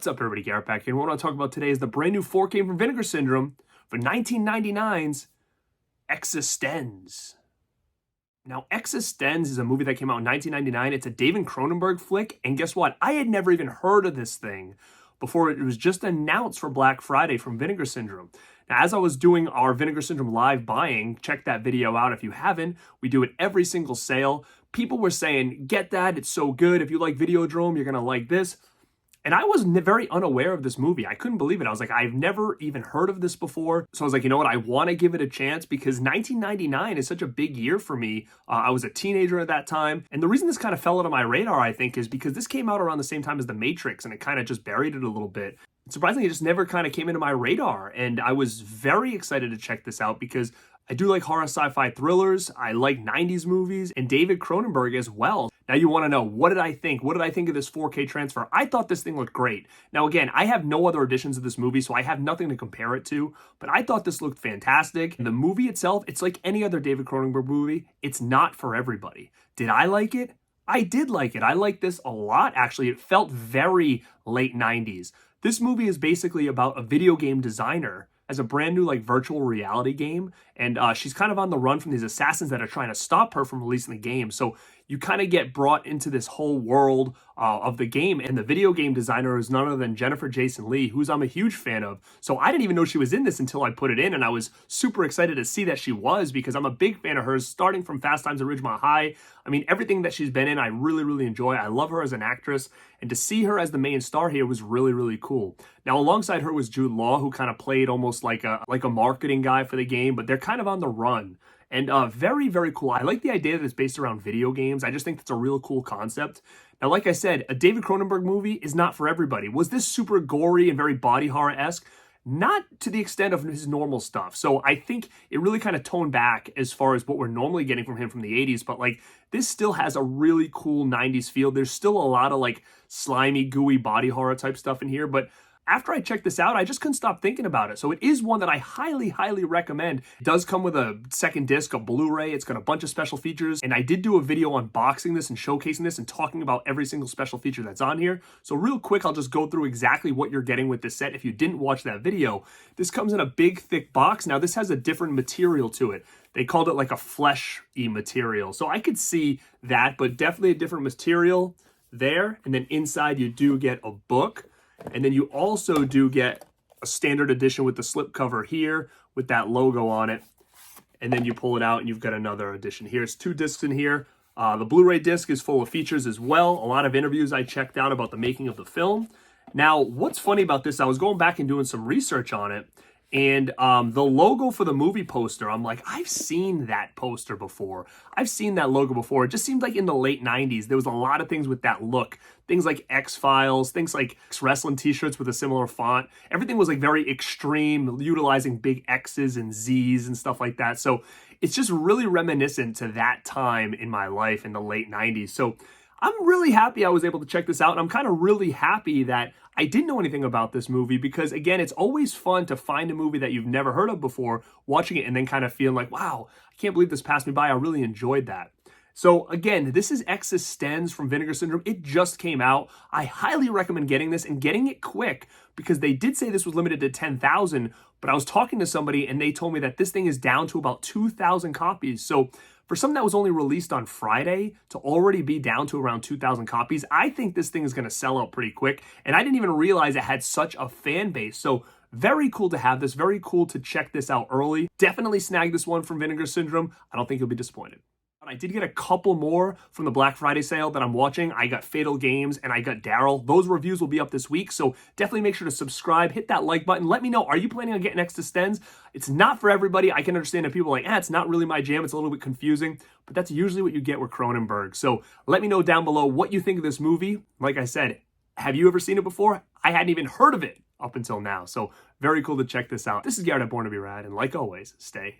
What's up, everybody? Garrett back here. And what I want to talk about today is the brand new 4K from Vinegar Syndrome for 1999's Existenz. Now, Existenz is a movie that came out in 1999. It's a David Cronenberg flick, and guess what? I had never even heard of this thing before it was just announced for Black Friday from Vinegar Syndrome. Now, as I was doing our Vinegar Syndrome live buying, check that video out if you haven't. We do it every single sale. People were saying, get that, it's so good. If you like Videodrome, you're going to like this. And I was very unaware of this movie. I couldn't believe it. I was like, I've never even heard of this before. So I was like, you know what? I want to give it a chance because 1999 is such a big year for me. I was a teenager at that time. And the reason this kind of fell out of my radar, I think, is because this came out around the same time as The Matrix, and it kind of just buried it a little bit. Surprisingly, it just never kind of came into my radar. And I was very excited to check this out because I do like horror sci-fi thrillers. I like 90s movies and David Cronenberg as well. Now you want to know, what did I think? What did I think of this 4K transfer? I thought this thing looked great. Now again, I have no other editions of this movie, so I have nothing to compare it to, but I thought this looked fantastic. The movie itself, it's like any other David Cronenberg movie. It's not for everybody. Did I like it? I did like it. I liked this a lot, actually. It felt very late 90s. This movie is basically about a video game designer as a brand new virtual reality game, and she's kind of on the run from these assassins that are trying to stop her from releasing the game. So you kind of get brought into this whole world of the game, and the video game designer is none other than Jennifer Jason Leigh, who's I'm a huge fan of. So I didn't even know she was in this until I put it in, and I was super excited to see that she was because I'm a big fan of hers, starting from Fast Times at Ridgemont High. I mean, everything that she's been in, I really, really enjoy. I love her as an actress, and to see her as the main star here was really, really cool. Now, alongside her was Jude Law, who kind of played almost like a marketing guy for the game, but they're kind of on the run. And very, very cool. I like the idea that it's based around video games. I just think that's a real cool concept. Now, like I said, a David Cronenberg movie is not for everybody. Was this super gory and very body horror-esque? Not to the extent of his normal stuff. So I think it really kind of toned back as far as what we're normally getting from him from the 80s. But this still has a really cool 90s feel. There's still a lot of slimy, gooey body horror type stuff in here. But after I checked this out, I just couldn't stop thinking about it. So it is one that I highly, highly recommend. It does come with a second disc, a Blu-ray. It's got a bunch of special features. And I did do a video unboxing this and showcasing this and talking about every single special feature that's on here. So real quick, I'll just go through exactly what you're getting with this set. If you didn't watch that video, this comes in a big, thick box. Now, this has a different material to it. They called it like a flesh-y material. So I could see that, but definitely a different material there. And then inside, you do get a book. And then you also do get a standard edition with the slipcover here with that logo on it. And then you pull it out and you've got another edition here. It's 2 discs in here. The Blu-ray disc is full of features as well. A lot of interviews I checked out about the making of the film. Now, what's funny about this, I was going back and doing some research on it. And the logo for the movie poster, I'm like, I've seen that poster before. I've seen that logo before. It just seemed like in the late 90s, there was a lot of things with that look. Things like X-Files, things like wrestling t-shirts with a similar font. Everything was very extreme, utilizing big X's and Z's and stuff like that. So it's just really reminiscent to that time in my life in the late 90s. So I'm really happy I was able to check this out, and I'm kind of really happy that I didn't know anything about this movie because, again, it's always fun to find a movie that you've never heard of before, watching it, and then kind of feeling like, wow, I can't believe this passed me by. I really enjoyed that. So, again, this is Existenz from Vinegar Syndrome. It just came out. I highly recommend getting this and getting it quick because they did say this was limited to 10,000, but I was talking to somebody and they told me that this thing is down to about 2,000 copies. So for something that was only released on Friday to already be down to around 2,000 copies, I think this thing is going to sell out pretty quick. And I didn't even realize it had such a fan base. So very cool to have this. Very cool to check this out early. Definitely snag this one from Vinegar Syndrome. I don't think you'll be disappointed. I did get a couple more from the Black Friday sale that I'm watching. I got Fatal Games and I got Daryl. Those reviews will be up this week, so definitely make sure to subscribe, hit that like button. Let me know, are you planning on getting Existenz? It's not for everybody. I can understand that people are like, it's not really my jam. It's a little bit confusing, but that's usually what you get with Cronenberg. So let me know down below what you think of this movie. Like I said, have you ever seen it before? I hadn't even heard of it up until now, so very cool to check this out. This is Garrett at Born to Be Rad, and like always, stay